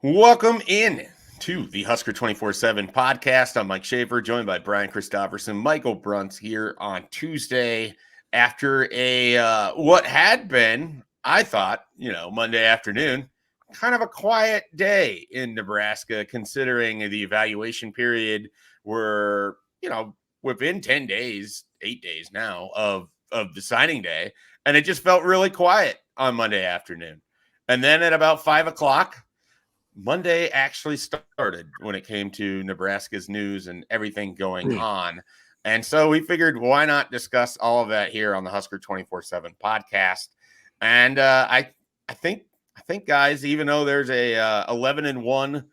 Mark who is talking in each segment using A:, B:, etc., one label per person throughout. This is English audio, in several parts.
A: Welcome in to the Husker247 Podcast. I'm Mike Schaefer, joined by Brian Christopherson, Michael Bruntz here on Tuesday after a what had been, I thought, Monday afternoon, kind of a quiet day in Nebraska, considering the evaluation period. We're, within 10 days, 8 days now of the signing day, and it just felt really quiet on Monday afternoon. And then at about 5 o'clock, Monday actually started when it came to Nebraska's news and everything going on. And so we figured, why not discuss all of that here on the Husker247 podcast? And I think, guys, even though there's a 11-1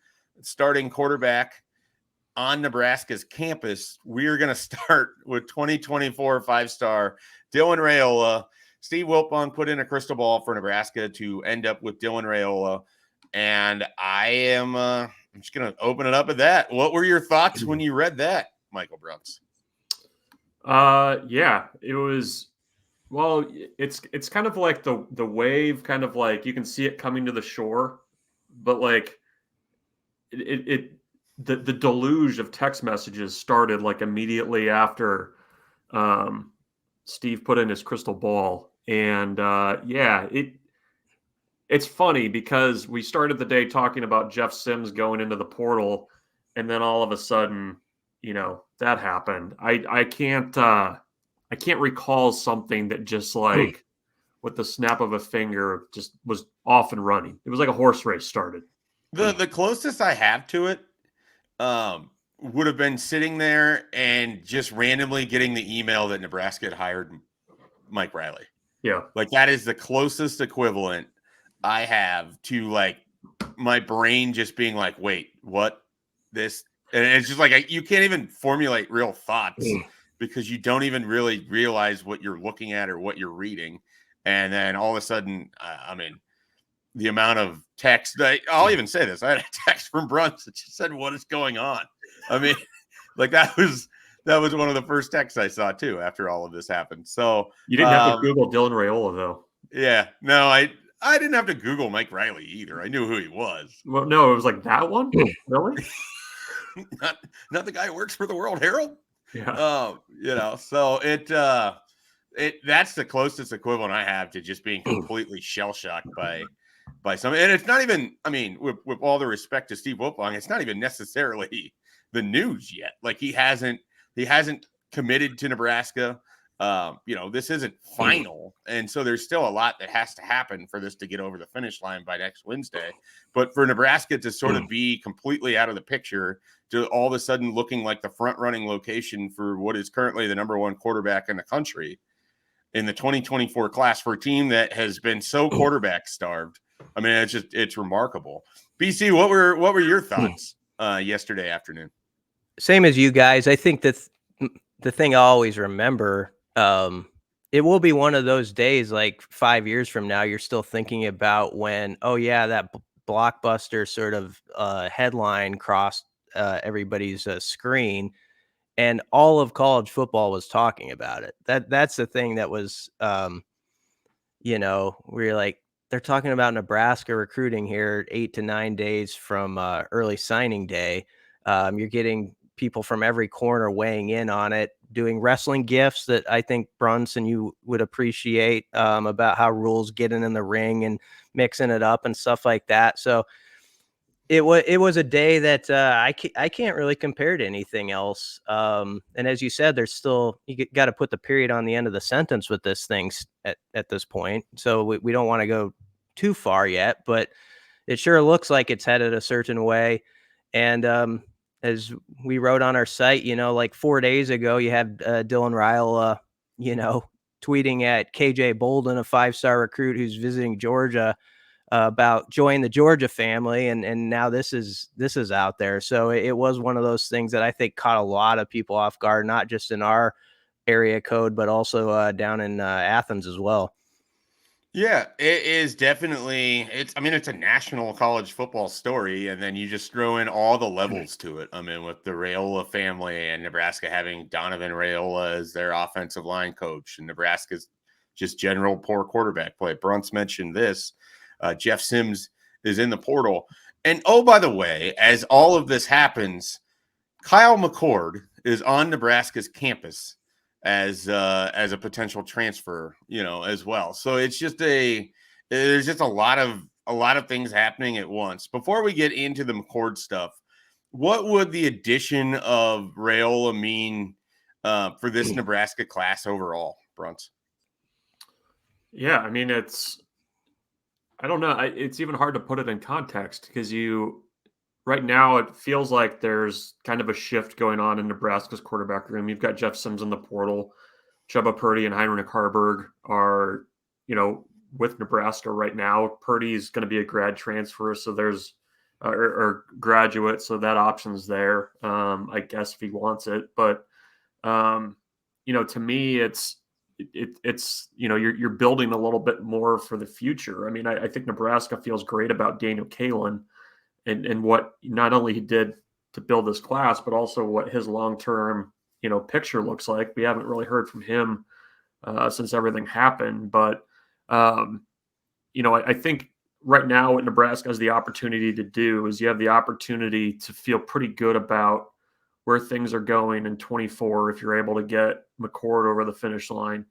A: starting quarterback on Nebraska's campus, we're going to start with 2024 five-star Dylan Raiola. Steve Wiltfong put in a crystal ball for Nebraska to end up with Dylan Raiola. And I'm just going to open it up at that. What were your thoughts when you read that, Michael Bruntz?
B: Yeah, it was, well, it's kind of like the wave, kind of like you can see it coming to the shore, but like the deluge of text messages started like immediately after Steve put in his crystal ball. And it's funny because we started the day talking about Jeff Sims going into the portal, and then all of a sudden, that happened. I can't recall something that just like with the snap of a finger just was off and running. It was like a horse race started.
A: The closest I have to it would have been sitting there and just randomly getting the email that Nebraska had hired Mike Riley.
B: Yeah.
A: Like that is the closest equivalent I have to like my brain just being like, wait, what? This? And it's just like you can't even formulate real thoughts because you don't even really realize what you're looking at or what you're reading. And then all of a sudden, the amount of text, I'll even say this. I had a text from Bruntz that just said, what is going on? I mean, like that was one of the first texts I saw too after all of this happened. So
B: you didn't have to Google Dylan Raiola though.
A: Yeah, no, I didn't have to Google Mike Riley either. I knew who he was.
B: Well, no, it was like that one? Really?
A: not the guy who works for the World Herald?
B: Yeah.
A: So that's the closest equivalent I have to just being completely shell-shocked by something. And it's not even, I mean, with all the respect to Steve Wiltfong, it's not even necessarily the news yet. Like he hasn't committed to Nebraska. This isn't final. And so there's still a lot that has to happen for this to get over the finish line by next Wednesday. But for Nebraska to sort of be completely out of the picture, to all of a sudden looking like the front running location for what is currently the number one quarterback in the country in the 2024 class for a team that has been so quarterback starved. I mean, it's remarkable. BC, what were your thoughts yesterday afternoon?
C: Same as you guys. I think that the thing I always remember, it will be one of those days like 5 years from now, you're still thinking about when, oh yeah, that blockbuster sort of headline crossed everybody's screen, and all of college football was talking about it. That's the thing that was, we're like, they're talking about Nebraska recruiting here 8 to 9 days from early signing day. You're getting people from every corner weighing in on it, doing wrestling gifts that I think Brunson you would appreciate, about how Rules getting in the ring and mixing it up and stuff like that. So it was a day that I can't really compare to anything else. And as you said, there's still, you got to put the period on the end of the sentence with this thing at this point. So we don't want to go too far yet, but it sure looks like it's headed a certain way. And as we wrote on our site, like 4 days ago, you had Dylan Raiola, tweeting at KJ Bolden, a 5-star recruit who's visiting Georgia, about joining the Georgia family. And now this is out there. So it was one of those things that I think caught a lot of people off guard, not just in our area code, but also down in Athens as well.
A: Yeah, it is definitely. It's a national college football story, and then you just throw in all the levels to it. I mean, with the Raiola family and Nebraska having Donovan Raiola as their offensive line coach, and Nebraska's just general poor quarterback play. Bruntz mentioned this. Jeff Sims is in the portal, And oh, by the way, as all of this happens, Kyle McCord is on Nebraska's campus as a potential transfer, as well. So it's just there's just a lot of things happening at once. Before we get into the McCord stuff, what would the addition of Raiola mean for this Nebraska class overall, Bruns?
B: Yeah, I mean, I don't know. It's even hard to put it in context because right now it feels like there's kind of a shift going on in Nebraska's quarterback room. You've got Jeff Sims in the portal. Chubba Purdy and Heinrich Harburg are, with Nebraska right now. Purdy's going to be a grad transfer, so there's or graduate, so that option's there. I guess if he wants it, but to me, it's you're building a little bit more for the future. I mean, I think Nebraska feels great about Daniel Kalen and what not only he did to build this class, but also what his long-term, picture looks like. We haven't really heard from him since everything happened, but I think right now what Nebraska has the opportunity to do is you have the opportunity to feel pretty good about where things are going in 24 if you're able to get McCord over the finish line.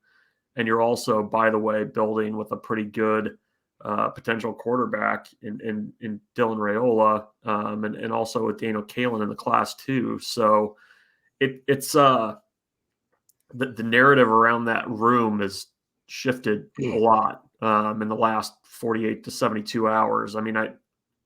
B: And you're also, by the way, building with a pretty good potential quarterback in Dylan Raiola and also with Daniel Kalen in the class too. So it's the narrative around that room has shifted a lot in the last 48 to 72 hours. I mean,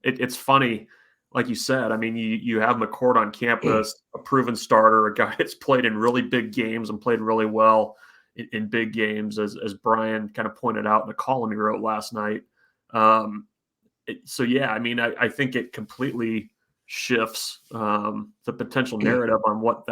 B: it's funny. Like you said, I mean, you have McCord on campus, a proven starter, a guy that's played in really big games and played really well in big games, as Brian kind of pointed out in a column he wrote last night. So, yeah, I mean, I think it completely shifts the potential narrative on what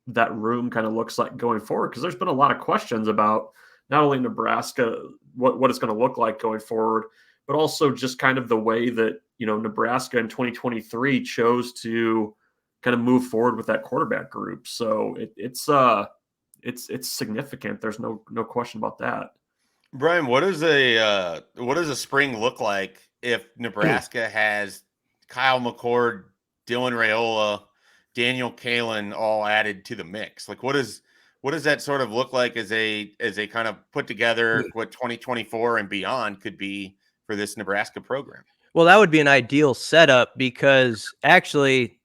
B: that room kind of looks like going forward, because there's been a lot of questions about not only Nebraska, what it's going to look like going forward, but also just kind of the way that, Nebraska in 2023 chose to kind of move forward with that quarterback group. So it's significant. There's no question about that.
A: Brian, what does a spring look like if Nebraska has Kyle McCord, Dylan Raiola, Daniel Kalen all added to the mix? Like, what does that sort of look like as a kind of put together what 2024 and beyond could be for this Nebraska program?
C: Well, that would be an ideal setup, because actually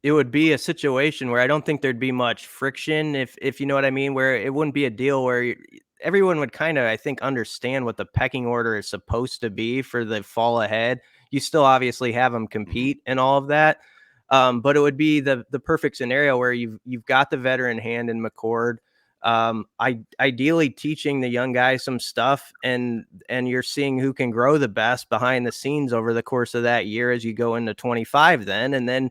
C: it would be a situation where I don't think there'd be much friction, if you know what I mean, where it wouldn't be a deal where everyone would kind of, I think, understand what the pecking order is supposed to be for the fall ahead. You still obviously have them compete and all of that. But it would be the perfect scenario where you've got the veteran hand in McCord, ideally teaching the young guys some stuff, and you're seeing who can grow the best behind the scenes over the course of that year as you go into 25 and then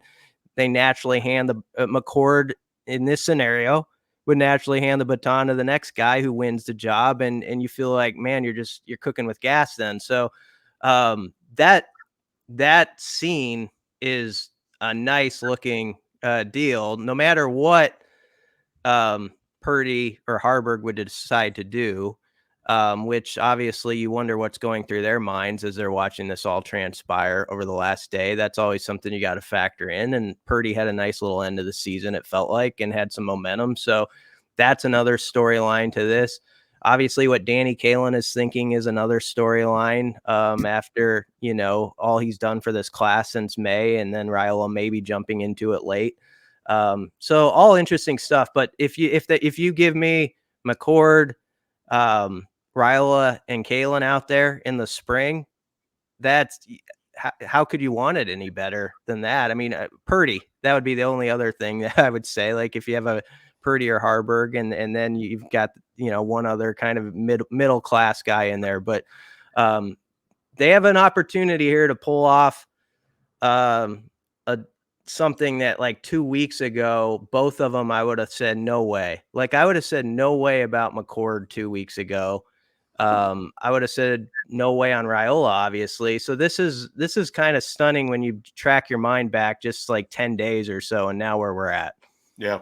C: they naturally hand the McCord in this scenario would naturally hand the baton to the next guy who wins the job. And you feel like, man, you're cooking with gas then. So that scene is a nice looking deal, no matter what Purdy or Harburg would decide to do, which obviously you wonder what's going through their minds as they're watching this all transpire over the last day. That's always something you got to factor in. And Purdy had a nice little end of the season, it felt like, and had some momentum. So that's another storyline to this. Obviously, what Danny Kalen is thinking is another storyline after, all he's done for this class since May, and then Raiola maybe jumping into it late. So all interesting stuff. But if you give me McCord, Raiola, and Kalen out there in the spring, that's how could you want it any better than that? I mean, Purdy, that would be the only other thing that I would say. Like if you have a Purdy or Harburg, and then you've got one other kind of middle class guy in there, but they have an opportunity here to pull off something that, like 2 weeks ago, both of them, I would have said no way. Like I would have said no way about McCord 2 weeks ago. I would have said no way on Raiola, obviously. So this is kind of stunning when you track your mind back just like 10 days or so, and now where we're at.
A: Yeah.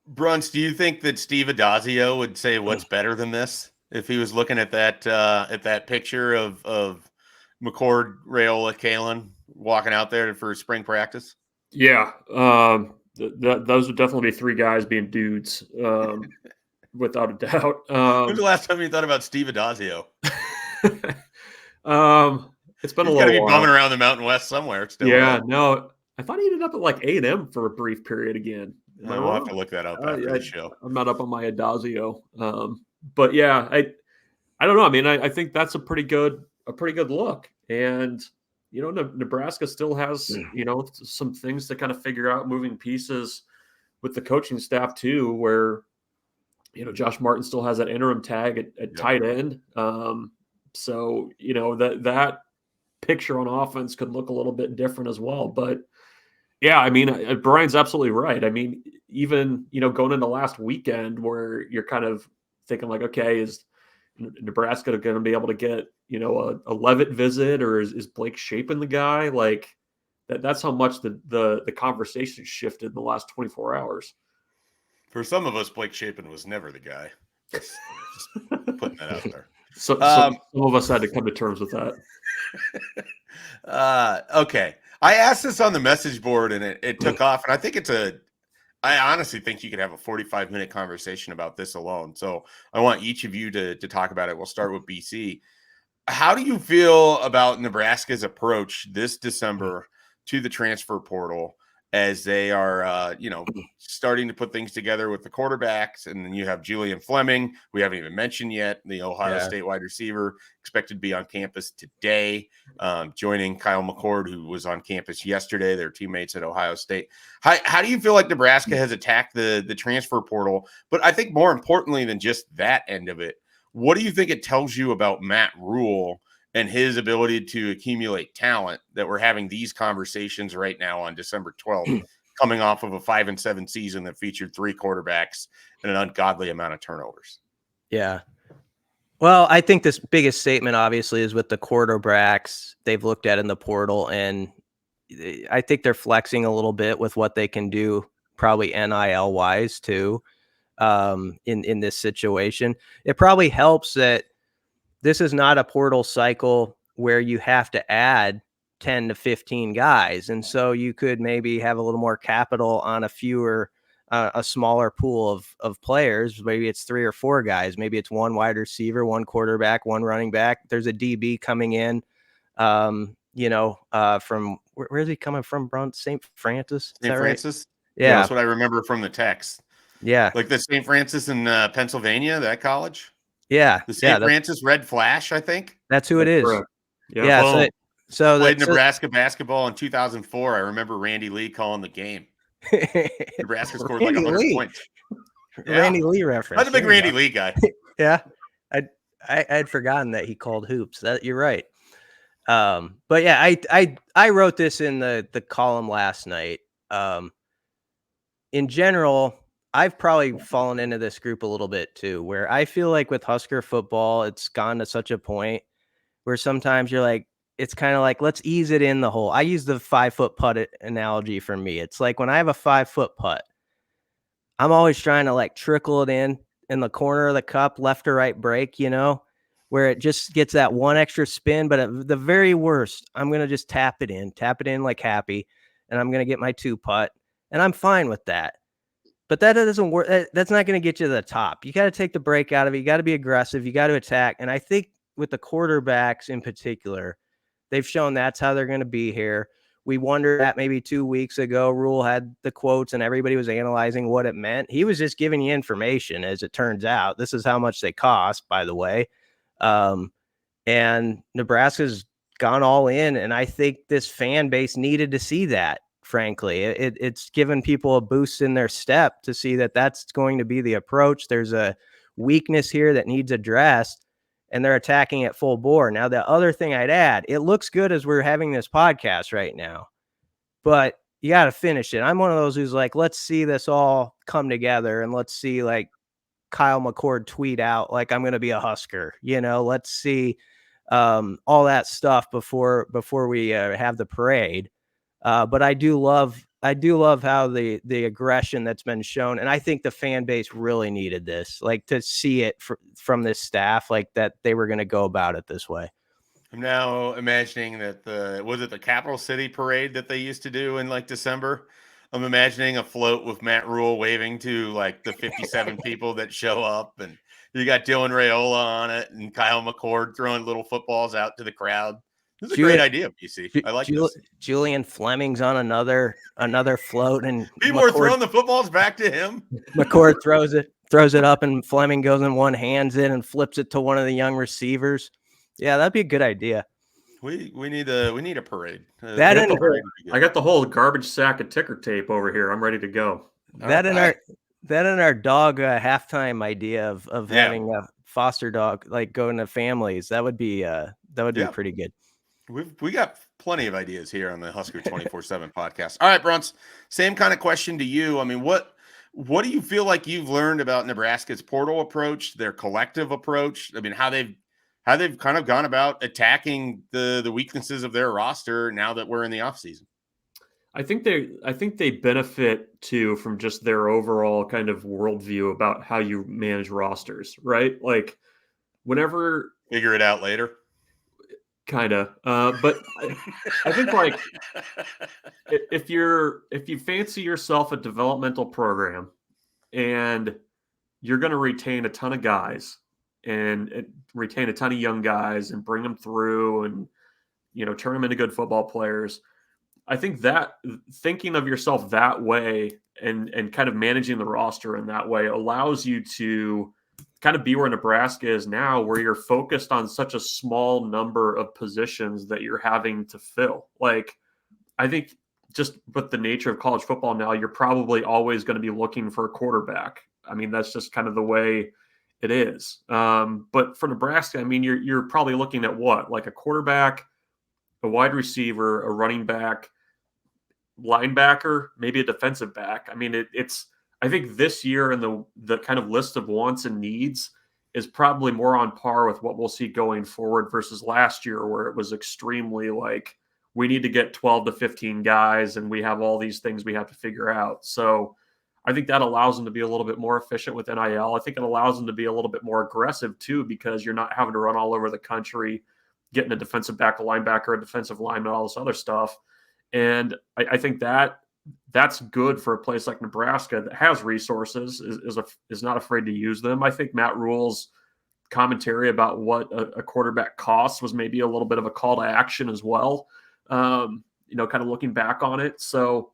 A: Bruns, do you think that Steve Adazio would say what's better than this if he was looking at that picture of McCord, Raiola, Kalen? walking out there for spring practice?
B: Yeah. Those would definitely be 3 guys being dudes, without a doubt.
A: When's the last time you thought about Steve Adazio?
B: It's been
A: He's
B: a
A: got to
B: little
A: be
B: while.
A: bumming around the Mountain West somewhere still.
B: Yeah,
A: right?
B: no, I thought he ended up at like A&M for a brief period again.
A: We'll have to look that up after the show.
B: I'm not up on my Adazio. But yeah, I don't know. I mean, I think that's a pretty good look. And, you know, Nebraska still has, you know, some things to kind of figure out, moving pieces with the coaching staff too, where, you know, Josh Martin still has that interim tag at tight end. So, you know, that picture on offense could look a little bit different as well. But yeah, I mean, Brian's absolutely right. I mean, even, you know, going into last weekend where you're kind of thinking like, okay, is Nebraska going to be able to get, you know, a Levitt visit, or is Blake Shapen the guy? Like that's how much the conversation shifted in the last 24 hours.
A: For some of us, Blake Shapen was never the guy. Just putting that out there.
B: So some of us had to come to terms with that.
A: Okay. I asked this on the message board and it took off. And I think I honestly think you could have a 45-minute conversation about this alone. So I want each of you to talk about it. We'll start with BC. How do you feel about Nebraska's approach this December to the transfer portal as they are, you know, starting to put things together with the quarterbacks? And then you have Julian Fleming, we haven't even mentioned yet, the Ohio State wide receiver, expected to be on campus today, joining Kyle McCord, who was on campus yesterday. They're teammates at Ohio State. How do you feel like Nebraska has attacked the transfer portal? But I think more importantly than just that end of it, what do you think it tells you about Matt Rule and his ability to accumulate talent that we're having these conversations right now on December 12th, coming off of a 5-7 season that featured 3 quarterbacks and an ungodly amount of turnovers?
C: Yeah. Well, I think this biggest statement obviously is with the quarterbacks they've looked at in the portal, and I think they're flexing a little bit with what they can do, probably NIL wise too, in this situation. It probably helps that this is not a portal cycle where you have to add 10 to 15 guys. And so you could maybe have a little more capital on a smaller pool of players. Maybe it's 3 or 4 guys. Maybe it's 1 wide receiver, 1 quarterback, 1 running back. There's a DB coming in, you know, from where is he coming from, Brunt? St. Francis?
A: St. Francis?
C: Right? Yeah.
A: That's what I remember from the text.
C: Yeah.
A: Like the St. Francis in Pennsylvania, that college?
C: Yeah.
A: The St. Francis Red Flash, I think.
C: That's who it is.
B: Correct.
C: Yeah. So
A: played Nebraska basketball in 2004. I remember Randy Lee calling the game. Nebraska scored like 100 points.
C: Randy Lee reference.
A: I'm a big Randy Lee guy.
C: Yeah. I'd forgotten that he called hoops. That you're right. But yeah, I wrote this in the column last night. In general, I've probably fallen into this group a little bit too, where I feel like with Husker football, it's gone to such a point where sometimes you're like, it's kind of like, let's ease it in the hole. I use the 5-foot putt analogy for me. It's like when I have a 5-foot putt, I'm always trying to like trickle it in the corner of the cup, left or right break, you know, where it just gets that one extra spin. But at the very worst, I'm going to just tap it in like happy, and I'm going to get my 2 putt, and I'm fine with that. But that doesn't work. That's not going to get you to the top. You got to take the break out of it. You got to be aggressive. You got to attack. And I think with the quarterbacks in particular, they've shown that's how they're going to be here. We wondered that maybe 2 weeks ago, Rule had the quotes and everybody was analyzing what it meant. He was just giving you information, as it turns out. This is how much they cost, by the way. And Nebraska's gone all in. And I think this fan base needed to see that. Frankly, it's given people a boost in their step to see that that's going to be the approach. There's a weakness here that needs addressed, and they're attacking it full bore. Now, the other thing I'd add, it looks good as we're having this podcast right now, but you got to finish it. I'm one of those who's like, let's see this all come together, and let's see like Kyle McCord tweet out like I'm going to be a Husker. You know, let's see all that stuff before we have the parade. But I do love how the aggression that's been shown. And I think the fan base really needed this, like to see it from this staff, like that they were going to go about it this way.
A: I'm now imagining that was it the Capital City parade that they used to do in like December? I'm imagining a float with Matt Rule waving to like the 57 people that show up, and you got Dylan Raiola on it and Kyle McCord throwing little footballs out to the crowd. This is a great idea, PC. I like this.
C: Julian Fleming's on another float, and
A: People are throwing the footballs back to him.
C: McCord throws it up, and Fleming goes in one, hands it, and flips it to one of the young receivers. Yeah, that'd be a good idea.
A: We need a parade.
B: I got the whole garbage sack of ticker tape over here. I'm ready to go.
C: That and our dog halftime idea of having a foster dog like going to families. That would be pretty good.
A: We got plenty of ideas here on the Husker247 podcast. All right, Bruns, same kind of question to you. I mean, what do you feel like you've learned about Nebraska's portal approach, their collective approach? I mean, how they've kind of gone about attacking the weaknesses of their roster now that we're in the offseason?
B: I think they benefit too from just their overall kind of worldview about how you manage rosters, right? Like whenever
A: figure it out later.
B: Kind of, but I think like if you fancy yourself a developmental program and you're going to retain a ton of guys and retain a ton of young guys and bring them through and turn them into good football players, I think that thinking of yourself that way and kind of managing the roster in that way allows you to kind of be where Nebraska is now, where you're focused on such a small number of positions that you're having to fill. Like, I think just with the nature of college football now, you're probably always going to be looking for a quarterback. I mean, that's just kind of the way it is. But for Nebraska, I mean, you're probably looking at what? Like a quarterback, a wide receiver, a running back, linebacker, maybe a defensive back. I mean, I think this year and the kind of list of wants and needs is probably more on par with what we'll see going forward versus last year, where it was extremely like we need to get 12 to 15 guys and we have all these things we have to figure out. So I think that allows them to be a little bit more efficient with NIL. I think it allows them to be a little bit more aggressive too, because you're not having to run all over the country, getting a defensive back, a linebacker, a defensive lineman, all this other stuff. And I think that's good for a place like Nebraska that has resources, is not afraid to use them. I think Matt Rule's commentary about what a quarterback costs was maybe a little bit of a call to action as well, kind of looking back on it. So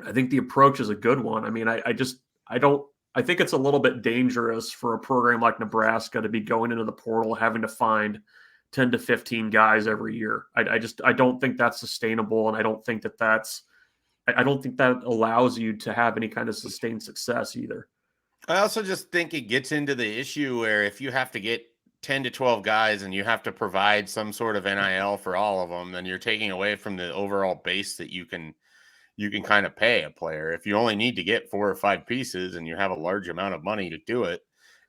B: I think the approach is a good one. I mean, I think it's a little bit dangerous for a program like Nebraska to be going into the portal, having to find 10 to 15 guys every year. I don't think that's sustainable. And I don't think that allows you to have any kind of sustained success either.
A: I also just think it gets into the issue where if you have to get 10 to 12 guys and you have to provide some sort of NIL for all of them, then you're taking away from the overall base that you can kind of pay a player. If you only need to get 4 or 5 pieces and you have a large amount of money to do it,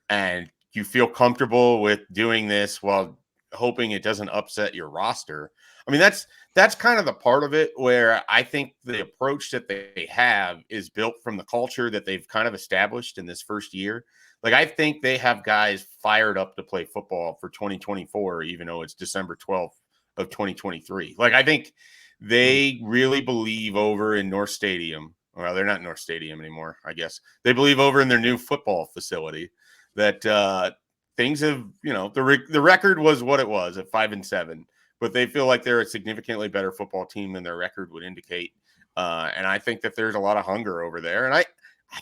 A: and you feel comfortable with doing this while hoping it doesn't upset your roster. I mean, that's kind of the part of it where I think the approach that they have is built from the culture that they've kind of established in this first year. Like, I think they have guys fired up to play football for 2024, even though it's December 12th of 2023. Like, I think they really believe over in North Stadium. Well, they're not North Stadium anymore, I guess. They believe over in their new football facility that things have, the record was what it was at 5-7, but they feel like they're a significantly better football team than their record would indicate. And I think that there's a lot of hunger over there. And I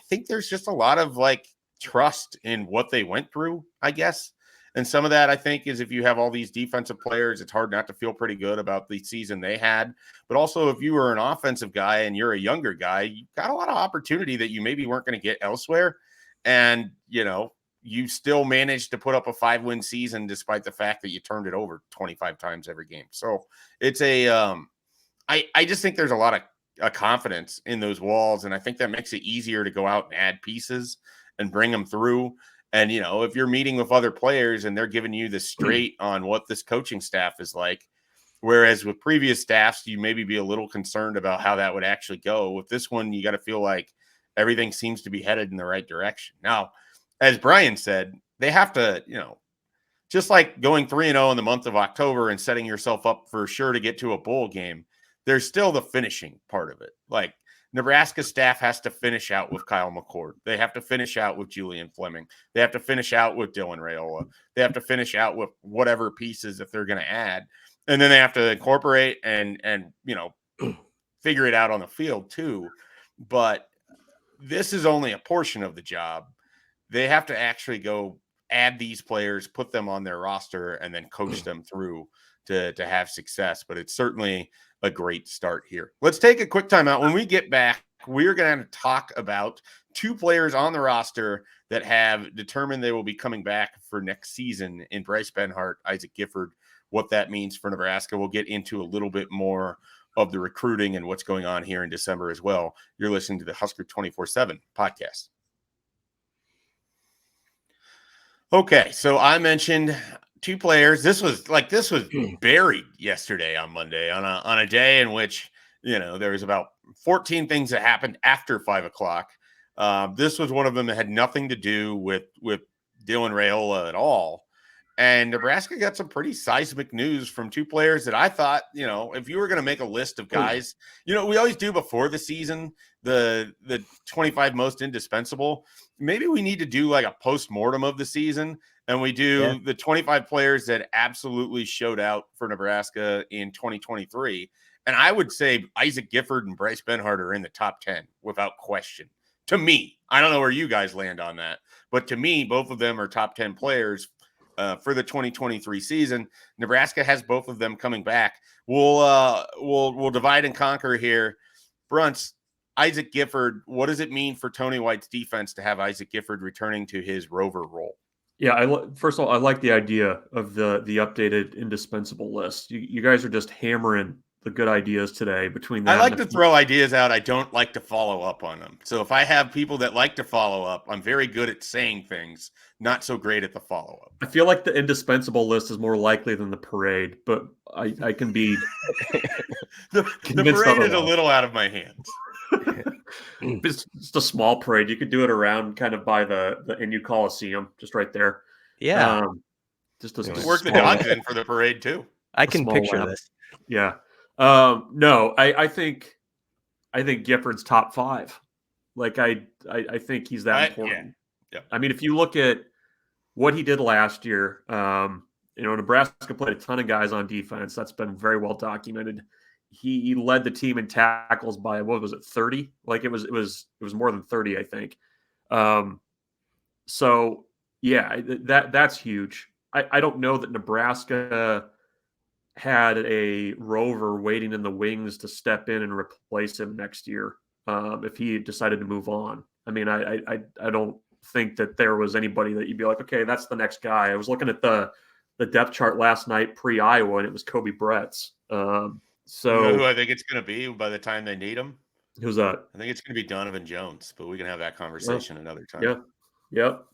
A: think there's just a lot of like trust in what they went through, I guess. And some of that, I think, is if you have all these defensive players, it's hard not to feel pretty good about the season they had. But also, if you were an offensive guy and you're a younger guy, you got a lot of opportunity that you maybe weren't going to get elsewhere. And, you still managed to put up a 5-win season despite the fact that you turned it over 25 times every game. So it's I just think there's a lot of confidence in those walls. And I think that makes it easier to go out and add pieces and bring them through. And, if you're meeting with other players and they're giving you the straight on what this coaching staff is like, whereas with previous staffs, you maybe be a little concerned about how that would actually go. With this one, you got to feel like everything seems to be headed in the right direction. Now, as Brian said, they have to, just like going 3-0 in the month of October and setting yourself up for sure to get to a bowl game, there's still the finishing part of it. Like Nebraska staff has to finish out with Kyle McCord. They have to finish out with Julian Fleming. They have to finish out with Dylan Raiola. They have to finish out with whatever pieces if they're going to add. And then they have to incorporate and figure it out on the field too. But this is only a portion of the job. They have to actually go add these players, put them on their roster, and then coach them through to have success. But it's certainly a great start here. Let's take a quick time out. When we get back, we're going to talk about 2 players on the roster that have determined they will be coming back for next season in Bryce Benhart, Isaac Gifford, what that means for Nebraska. We'll get into a little bit more of the recruiting and what's going on here in December as well. You're listening to the Husker247 podcast. Okay, so I mentioned 2 players. This was buried yesterday on Monday on a day in which, there was about 14 things that happened after 5 o'clock. This was one of them that had nothing to do with Dylan Raiola at all. And Nebraska got some pretty seismic news from 2 players that I thought, if you were going to make a list of guys, we always do before the season, the 25 most indispensable. Maybe we need to do like a post-mortem of the season, and we do the 25 players that absolutely showed out for Nebraska in 2023. And I would say Isaac Gifford and Bryce Benhart are in the top 10 without question. To me, I don't know where you guys land on that, but to me, both of them are top 10 players for the 2023 season. Nebraska has both of them coming back. We'll divide and conquer here. Brunts, Isaac Gifford, what does it mean for Tony White's defense to have Isaac Gifford returning to his rover role?
B: Yeah, first of all, I like the idea of the updated indispensable list. You guys are just hammering the good ideas today between that.
A: I like to throw ideas out. I don't like to follow up on them. So if I have people that like to follow up, I'm very good at saying things, not so great at the follow-up.
B: I feel like the indispensable list is more likely than the parade, but I can be
A: the parade is a little out of my hands.
B: It's just a small parade. You could do it around kind of by the NU Coliseum, just right there.
C: Yeah.
B: Just
A: work the dogs in for the parade too.
C: I can picture this.
B: Yeah. No, I think Gifford's top 5. Like I think he's that important.
A: Yeah.
B: I mean, if you look at what he did last year, Nebraska played a ton of guys on defense. That's been very well documented. He led the team in tackles by, what was it, 30? Like it was more than 30, I think. So yeah, that's huge. I don't know that Nebraska had a rover waiting in the wings to step in and replace him next year if he decided to move on. I mean, I don't think that there was anybody that you'd be like, okay, that's the next guy. I was looking at the depth chart last night pre-Iowa, and it was Kobe Bretz. So
A: you know who I think it's going to be by the time they need him?
B: Who's that?
A: I think it's going to be Donovan Jones, but we can have that conversation another time.
B: Yeah. Yep.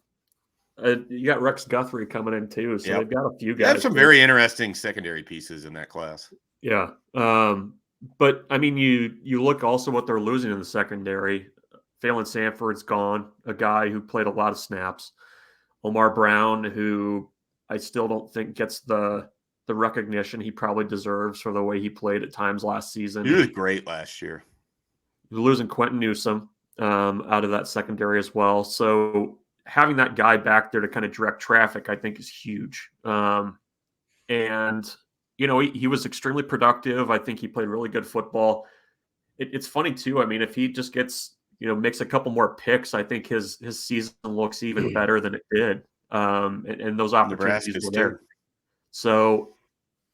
B: You got Rex Guthrie coming in too, so they've got a few guys.
A: They have some very interesting secondary pieces in that class.
B: Yeah. But I mean, you look also what they're losing in the secondary. Phelan Sanford's gone, a guy who played a lot of snaps. Omar Brown, who I still don't think gets the recognition he probably deserves for the way he played at times last season.
A: He was great last year.
B: You're losing Quentin Newsome out of that secondary as well. So having that guy back there to kind of direct traffic, I think, is huge. And, he was extremely productive. I think he played really good football. It's funny, too. I mean, if he just gets, makes a couple more picks, I think his season looks even better than it did. And those opportunities were there. So,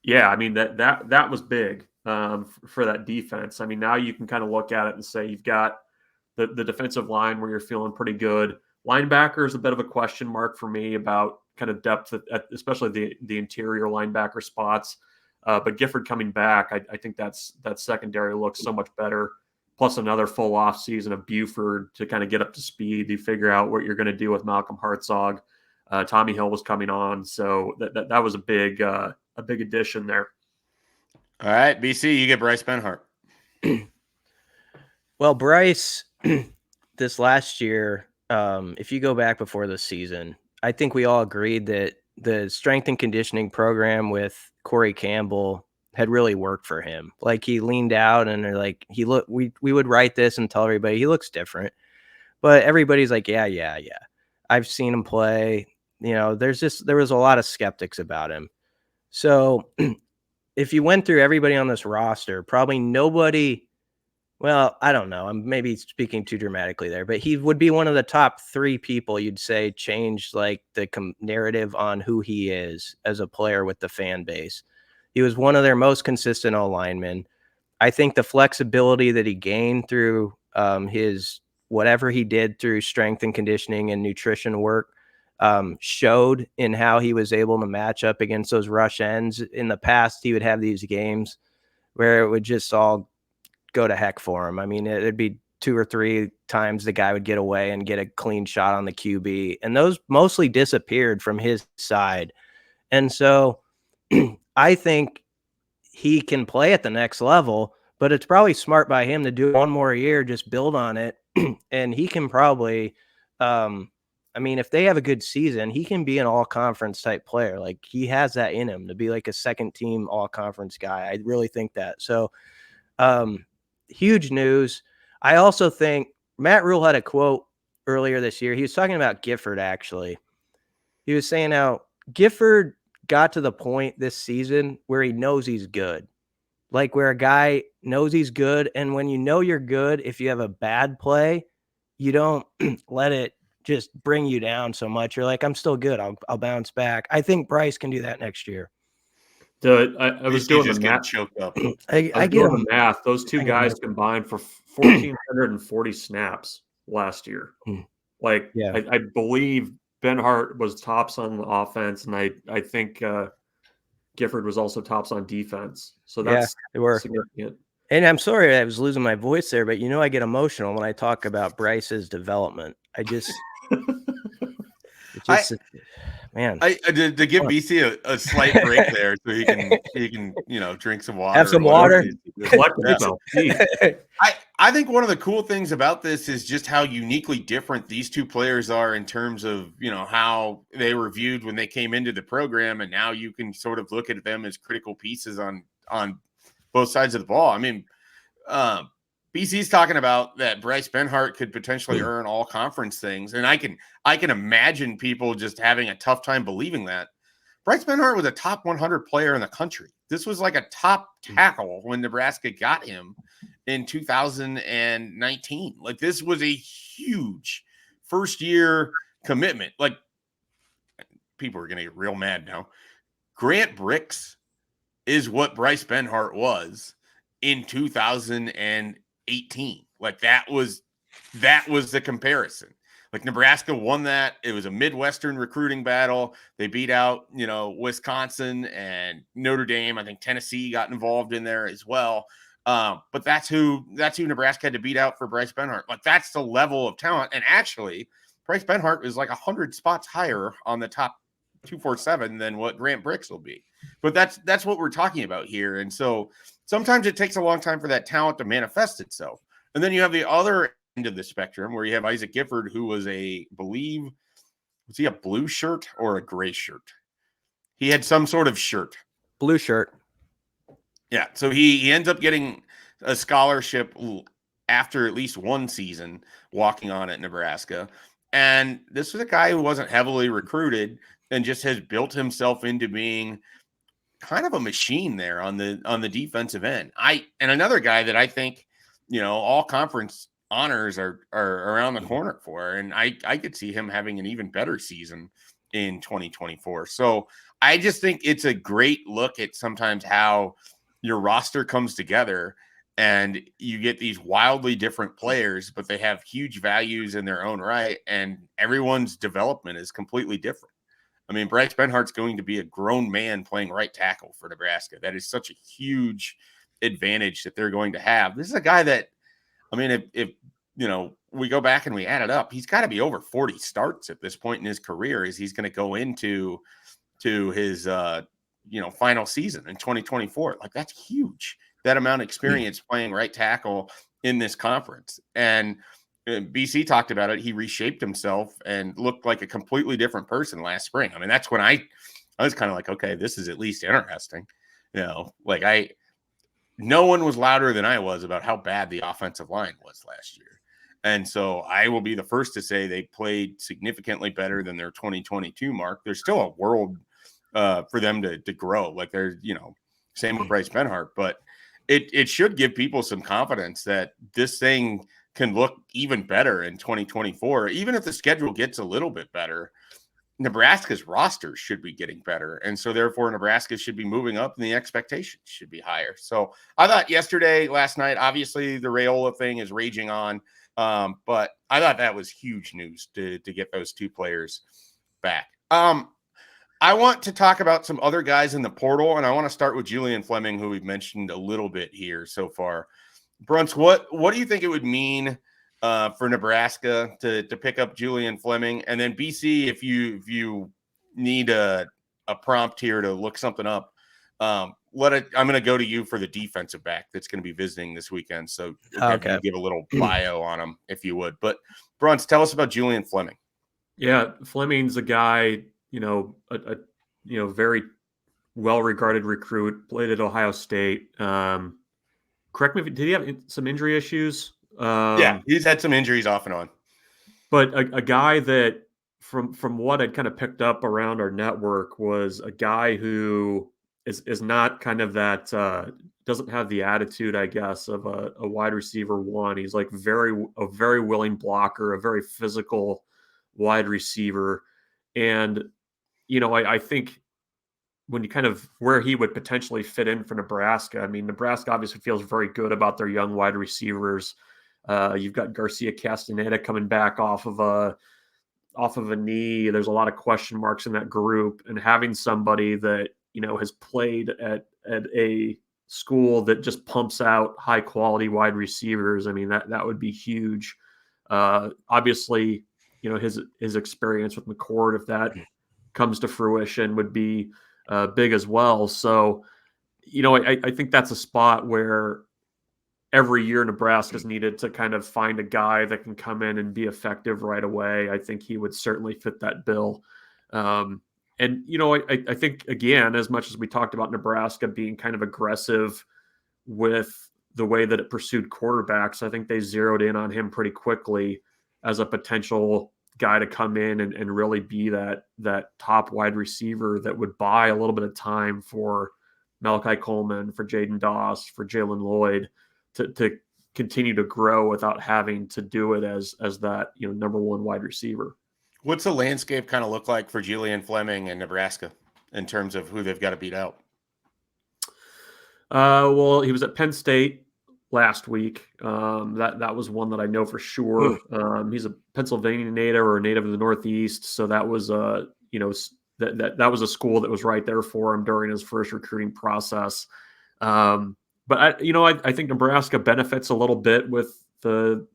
B: yeah, I mean, that was big for that defense. I mean, now you can kind of look at it and say you've got the defensive line where you're feeling pretty good. Linebacker is a bit of a question mark for me about kind of depth, especially the interior linebacker spots. But Gifford coming back, I think that secondary looks so much better. Plus another full off season of Buford to kind of get up to speed. You figure out what you're going to do with Malcolm Hartzog. Tommy Hill was coming on, so that was a big addition there.
A: All right, BC, you get Bryce Benhart.
C: Well, Bryce, this last year, if you go back before the season, I think we all agreed that the strength and conditioning program with Corey Campbell had really worked for him. Like, he leaned out and they're like, we would write this and tell everybody he looks different, but everybody's like, yeah. I've seen him play. There was a lot of skeptics about him. So if you went through everybody on this roster, probably nobody, well, I don't know, I'm maybe speaking too dramatically there, but he would be one of the top 3 people you'd say changed like the narrative on who he is as a player with the fan base. He was one of their most consistent linemen. I think the flexibility that he gained through his whatever he did through strength and conditioning and nutrition work showed in how he was able to match up against those rush ends. In the past, he would have these games where it would just all go to heck for him. I mean, it'd be 2 or 3 times the guy would get away and get a clean shot on the QB, and those mostly disappeared from his side. And so I think he can play at the next level, but it's probably smart by him to do one more year, just build on it. And he can probably, if they have a good season, he can be an all-conference type player. Like, he has that in him to be like a second team all-conference guy. I really think that. So huge news. I also think Matt Rule had a quote earlier this year. He was talking about Gifford, actually. He was saying how Gifford got to the point this season where he knows he's good. Like, where a guy knows he's good, and when you know you're good, if you have a bad play, you don't let it just bring you down so much. You're like, I'm still good. I'll bounce back. I think Bryce can do that next year.
B: I was doing the math.
A: Choked up.
B: I get the math. Those two guys combined for 1,440 snaps last year. Like, yeah. I believe Benhart was tops on the offense, and I think Gifford was also tops on defense. So that's significant.
C: And I'm sorry I was losing my voice there, but I get emotional when I talk about Bryce's development. I just man.
A: To give BC a slight break there so he can drink some water.
C: Have some water.
A: I think one of the cool things about this is just how uniquely different these two players are in terms of, how they were viewed when they came into the program, and now you can sort of look at them as critical pieces on both sides of the ball. I mean, BC's talking about that Bryce Benhart could potentially earn all conference things, and I can imagine people just having a tough time believing that. Bryce Benhart was a top 100 player in the country. This was like a top tackle when Nebraska got him in 2019. Like, this was a huge first-year commitment. Like, people are going to get real mad now. Grant Bricks is what Bryce Benhart was in 2018. Like, that was the comparison. Like, Nebraska won that. It was a Midwestern recruiting battle. They beat out, Wisconsin and Notre Dame. I think Tennessee got involved in there as well. But that's who Nebraska had to beat out for Bryce Benhart. Like, that's the level of talent. And actually, Bryce Benhart is like 100 spots higher on the top 247 than what Grant Bricks will be. But that's what we're talking about here. And so sometimes it takes a long time for that talent to manifest itself. And then you have the other end of the spectrum where you have Isaac Gifford, who was was he a blue shirt or a gray shirt? He had some sort of shirt.
C: Blue shirt.
A: Yeah. So he ends up getting a scholarship after at least one season walking on at Nebraska. And this was a guy who wasn't heavily recruited and just has built himself into being kind of a machine there on the defensive end. And another guy that I think, all conference honors are around the corner for, and I could see him having an even better season in 2024. So I just think it's a great look at sometimes how your roster comes together and you get these wildly different players, but they have huge values in their own right, and everyone's development is completely different. I mean, Bryce Benhart's going to be a grown man playing right tackle for Nebraska. That is such a huge advantage that they're going to have. This is a guy that, I mean, if we go back and we add it up, he's got to be over 40 starts at this point in his career as he's going to go into his final season in 2024. Like, that's huge. That amount of experience playing right tackle in this conference. And BC talked about it. He reshaped himself and looked like a completely different person last spring. I mean, that's when I was kind of like, okay, this is at least interesting. Like no one was louder than I was about how bad the offensive line was last year. And so I will be the first to say they played significantly better than their 2022 mark. There's still a world for them to grow. Like there's, same with Bryce Benhart, but it should give people some confidence that this thing can look even better in 2024. Even if the schedule gets a little bit better, Nebraska's roster should be getting better. And so therefore Nebraska should be moving up and the expectations should be higher. So I thought last night, obviously the Raiola thing is raging on. But I thought that was huge news to get those two players back. I want to talk about some other guys in the portal, and I want to start with Julian Fleming, who we've mentioned a little bit here so far. Brunts, what do you think it would mean for Nebraska to pick up Julian Fleming? And then BC, if you need a prompt here to look something up, I'm going to go to you for the defensive back that's going to be visiting this weekend. So you give a little bio on him if you would. But Brunts, tell us about Julian Fleming.
B: Yeah, Fleming's a guy, a very well-regarded recruit, played at Ohio State. Correct me, did he have some injury issues?
A: Yeah, he's had some injuries off and on.
B: But a guy that, from what I'd kind of picked up around our network, was a guy who is not kind of that, doesn't have the attitude, I guess, of a wide receiver one. He's like a very willing blocker, a very physical wide receiver. And, I think when you kind of where he would potentially fit in for Nebraska, I mean, Nebraska obviously feels very good about their young wide receivers. You've got Garcia Castaneda coming back off of a knee. There's a lot of question marks in that group, and having somebody that, has played at a school that just pumps out high quality wide receivers. I mean, that would be huge. Obviously, his experience with McCord, if that comes to fruition, would be big as well. So, I think that's a spot where every year Nebraska's needed to kind of find a guy that can come in and be effective right away. I think he would certainly fit that bill. And, I think, again, as much as we talked about Nebraska being kind of aggressive with the way that it pursued quarterbacks, I think they zeroed in on him pretty quickly as a potential guy to come in and really be that top wide receiver that would buy a little bit of time for Malachi Coleman, for Jaden Doss, for Jalen Lloyd to continue to grow without having to do it as that, number one wide receiver.
A: What's the landscape kind of look like for Julian Fleming and Nebraska in terms of who they've got to beat out?
B: Well, he was at Penn State last week. That was one that I know for sure. He's a Pennsylvania native or a native of the Northeast. So that was that was a school that was right there for him during his first recruiting process. But I think Nebraska benefits a little bit with the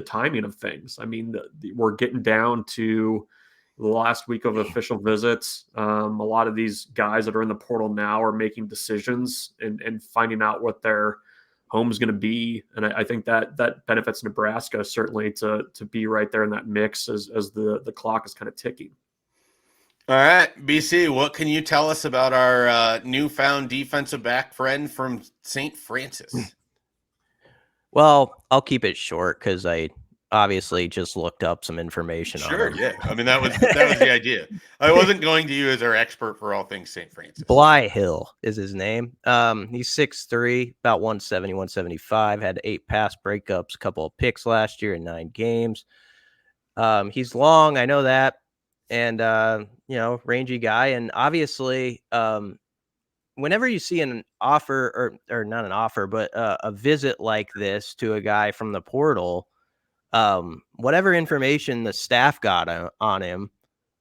B: timing of things. I mean, we're getting down to the last week of official visits. A lot of these guys that are in the portal now are making decisions and finding out what their home is going to be. And I think that benefits Nebraska certainly to be right there in that mix as the clock is kind of ticking.
A: All right, BC, what can you tell us about our newfound defensive back friend from St. Francis?
C: Well, I'll keep it short because I obviously just looked up some information on him.
A: Yeah. I mean, that was the idea. I wasn't going to you as our expert for all things St. Francis.
C: Bly Hill is his name. He's 6'3", about 170, 175, had 8 pass breakups, a couple of picks last year in 9 games. He's long, I know that. And, rangy guy. And obviously, whenever you see an offer or not an offer, but a visit like this to a guy from the portal, whatever information the staff got on him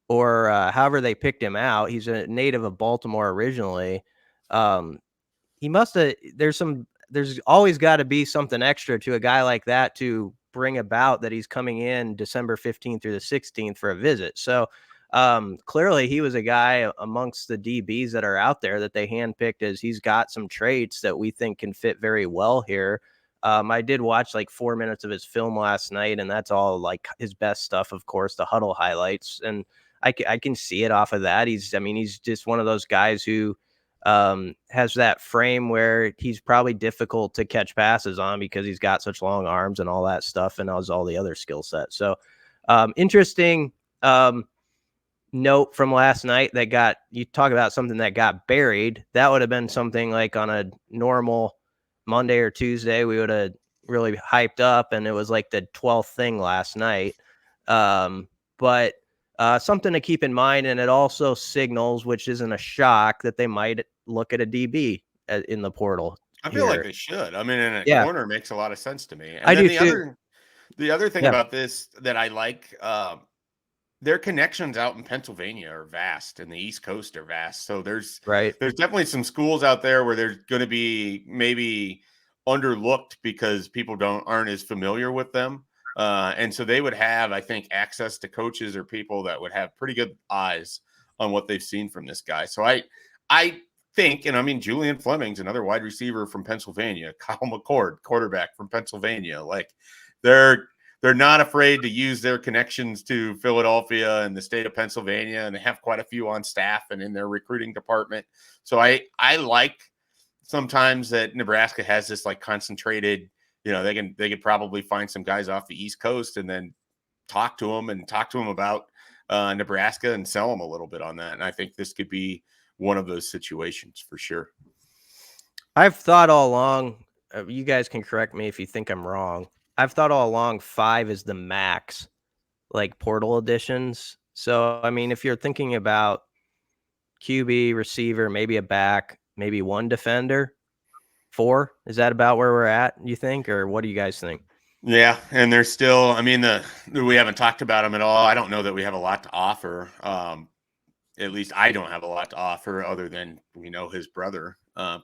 C: or however they picked him out, he's a native of Baltimore originally. He must have, there's always got to be something extra to a guy like that to bring about that he's coming in December 15th through the 16th for a visit. So clearly he was a guy amongst the DBs that are out there that they handpicked as he's got some traits that we think can fit very well here. I did watch like 4 minutes of his film last night, and that's all like his best stuff, of course, the huddle highlights. And I can see it off of that. He's just one of those guys who has that frame where he's probably difficult to catch passes on because he's got such long arms and all that stuff and has all the other skill sets. So interesting note from last night that you talk about something that got buried. That would have been something like on a normal Monday or Tuesday, we would have really hyped up, and it was like the 12th thing last night. But something to keep in mind, and it also signals, which isn't a shock, that they might look at a DB in the portal.
A: I feel like they should. I mean, in a corner makes a lot of sense to me. And
C: I
A: then
C: do too.
A: The other thing about this that I like, their connections out in Pennsylvania are vast, and the East Coast are vast. So there's definitely some schools out there where they're going to be maybe underlooked because people aren't as familiar with them. And so they would have, I think, access to coaches or people that would have pretty good eyes on what they've seen from this guy. So I think, and I mean, Julian Fleming's another wide receiver from Pennsylvania, Kyle McCord, quarterback from Pennsylvania. Like they're not afraid to use their connections to Philadelphia and the state of Pennsylvania, and they have quite a few on staff and in their recruiting department. So I like sometimes that Nebraska has this like concentrated, they could probably find some guys off the East Coast and then talk to them about Nebraska and sell them a little bit on that. And I think this could be one of those situations for sure.
C: I've thought all along, you guys can correct me if you think I'm wrong. I've thought all along 5 is the max, like portal additions. So, I mean, if you're thinking about QB, receiver, maybe a back, maybe one defender, 4, is that about where we're at, you think? Or what do you guys think?
A: Yeah, and there's still, I mean, we haven't talked about them at all. I don't know that we have a lot to offer. At least I don't have a lot to offer other than we know his brother.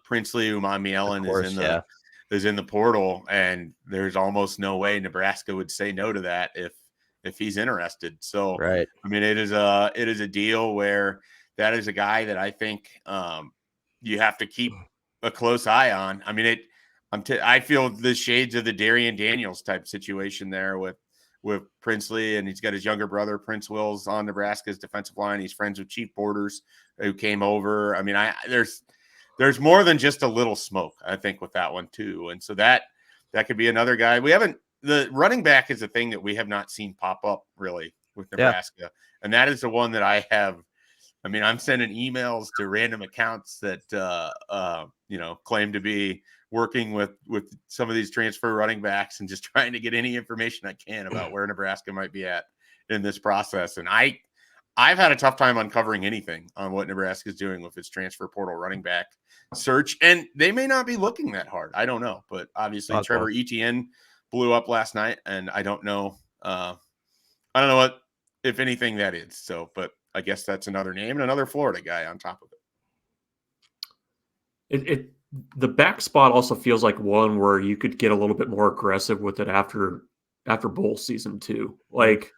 A: Princely Umamielen is in the portal, and there's almost no way Nebraska would say no to that if he's interested. So,
C: right.
A: I mean, it is a deal where that is a guy that I think you have to keep a close eye on. I mean, I feel the shades of the Darian Daniels type situation there with Princely, and he's got his younger brother Prince Wills on Nebraska's defensive line. He's friends with Chief Borders, who came over. I mean, there's more than just a little smoke, I think, with that one too. And so that could be another guy. The running back is a thing that we have not seen pop up really with Nebraska. Yeah. And that is the one that I have. I mean, I'm sending emails to random accounts that, claim to be working with some of these transfer running backs and just trying to get any information I can about where Nebraska might be at in this process. And I've had a tough time uncovering anything on what Nebraska is doing with its transfer portal running back search. And they may not be looking that hard. I don't know. But obviously Trevor Etienne blew up last night, and I don't know. I don't know what, if anything, that is. So, but I guess that's another name and another Florida guy on top of
B: it. The back spot also feels like one where you could get a little bit more aggressive with it after bowl season too. Like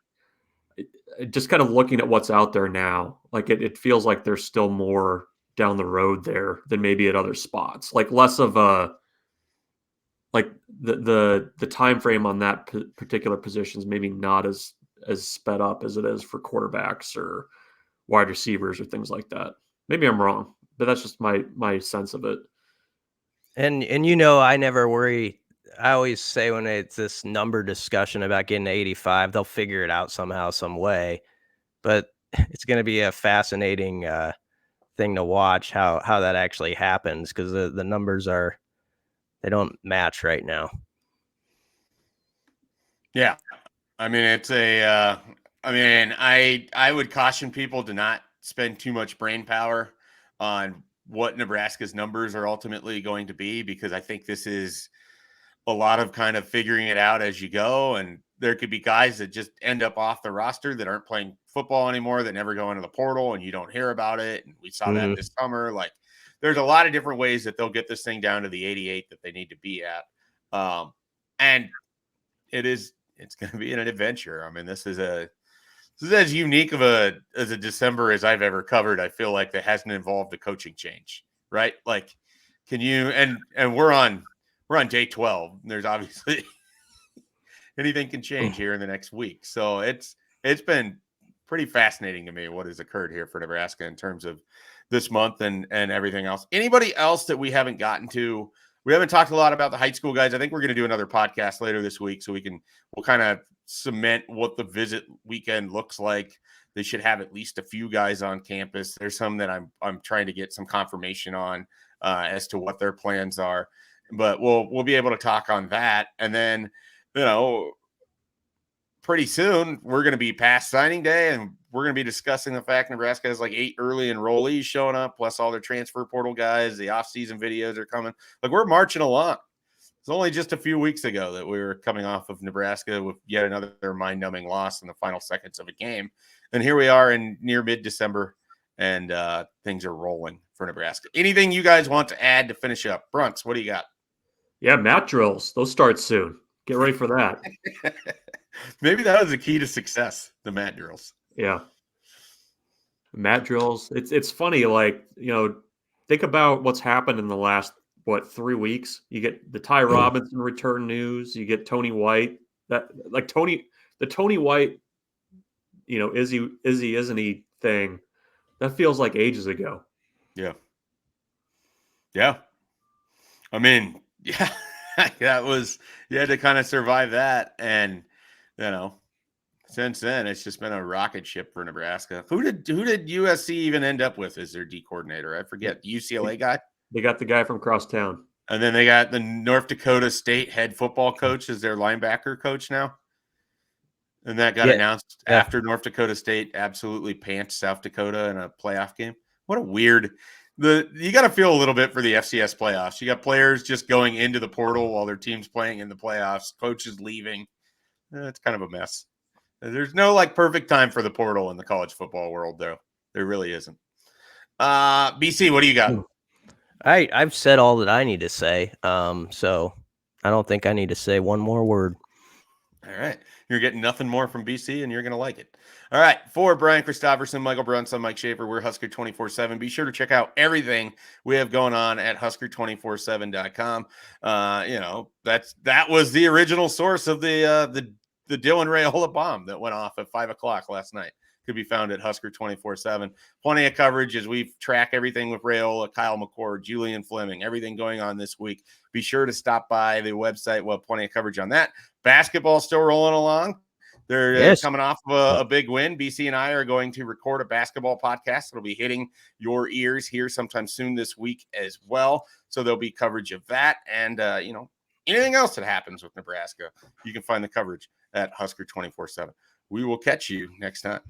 B: just kind of looking at what's out there now, like it feels like there's still more down the road there than maybe at other spots. Like less of a, like the time frame on that particular position is maybe not as sped up as it is for quarterbacks or wide receivers or things like that. Maybe I'm wrong, but that's just my sense of it.
C: And I never worry. I always say when it's this number discussion about getting to 85, they'll figure it out somehow, some way. But it's going to be a fascinating thing to watch how that actually happens, because the numbers they don't match right now.
A: Yeah. I mean, it's I would caution people to not spend too much brain power on what Nebraska's numbers are ultimately going to be, because I think this is a lot of kind of figuring it out as you go. And there could be guys that just end up off the roster that aren't playing football anymore, that never go into the portal, and you don't hear about it. And we saw that this summer. Like, there's a lot of different ways that they'll get this thing down to the 88 that they need to be at. And it's going to be an adventure. I mean, this is as unique of a December as I've ever covered. I feel like that hasn't involved a coaching change, right? Like, can you, and we're on we're on day 12. There's obviously anything can change here in the next week. So it's been pretty fascinating to me what has occurred here for Nebraska in terms of this month and everything else. Anybody else that we haven't gotten to? We haven't talked a lot about the high school guys. I think we're going to do another podcast later this week so we'll kind of cement what the visit weekend looks like. They should have at least a few guys on campus. There's some that I'm trying to get some confirmation on as to what their plans are, but we'll be able to talk on that. And then, pretty soon we're going to be past signing day, and we're going to be discussing the fact Nebraska has like 8 early enrollees showing up, plus all their transfer portal guys. The off-season videos are coming. Like, we're marching along. It's only just a few weeks ago that we were coming off of Nebraska with yet another mind-numbing loss in the final seconds of a game. And here we are in near mid-December, and things are rolling for Nebraska. Anything you guys want to add to finish up? Brunts, what do you got?
B: Yeah, mat drills. Those start soon. Get ready for that.
A: Maybe that was the key to success, the mat drills.
B: Yeah. Mat drills. It's funny, like, think about what's happened in the last, 3 weeks. You get the Ty Robinson return news. You get Tony White. The Tony White, is he, isn't he thing. That feels like ages ago.
A: Yeah. Yeah. I mean, yeah, that was, you had to kind of survive that. And, since then, it's just been a rocket ship for Nebraska. Who did USC even end up with as their D coordinator? I forget. The UCLA guy?
B: They got the guy from crosstown.
A: And then they got the North Dakota State head football coach as their linebacker coach now. And that got announced after North Dakota State absolutely pants South Dakota in a playoff game. What a weird – you got to feel a little bit for the FCS playoffs. You got players just going into the portal while their team's playing in the playoffs, coaches leaving. It's kind of a mess. There's no perfect time for the portal in the college football world, though. There really isn't. BC, what do you got?
C: I've said all that I need to say. So I don't think I need to say one more word.
A: All right. You're getting nothing more from BC, and you're going to like it. All right. For Brian Christopherson, Michael Brunson, Mike Schaefer, we're Husker247. Be sure to check out everything we have going on at Husker247.com. That was the original source of the Dylan Raiola bomb that went off at 5 o'clock last night. Could be found at Husker247. Plenty of coverage as we track everything with Raiola, Kyle McCord, Julian Fleming, everything going on this week. Be sure to stop by the website. We'll have plenty of coverage on that. Basketball still rolling along. They're coming off of a big win. BC and I are going to record a basketball podcast. It'll be hitting your ears here sometime soon this week as well. So there'll be coverage of that. And, anything else that happens with Nebraska, you can find the coverage at Husker247. We will catch you next time.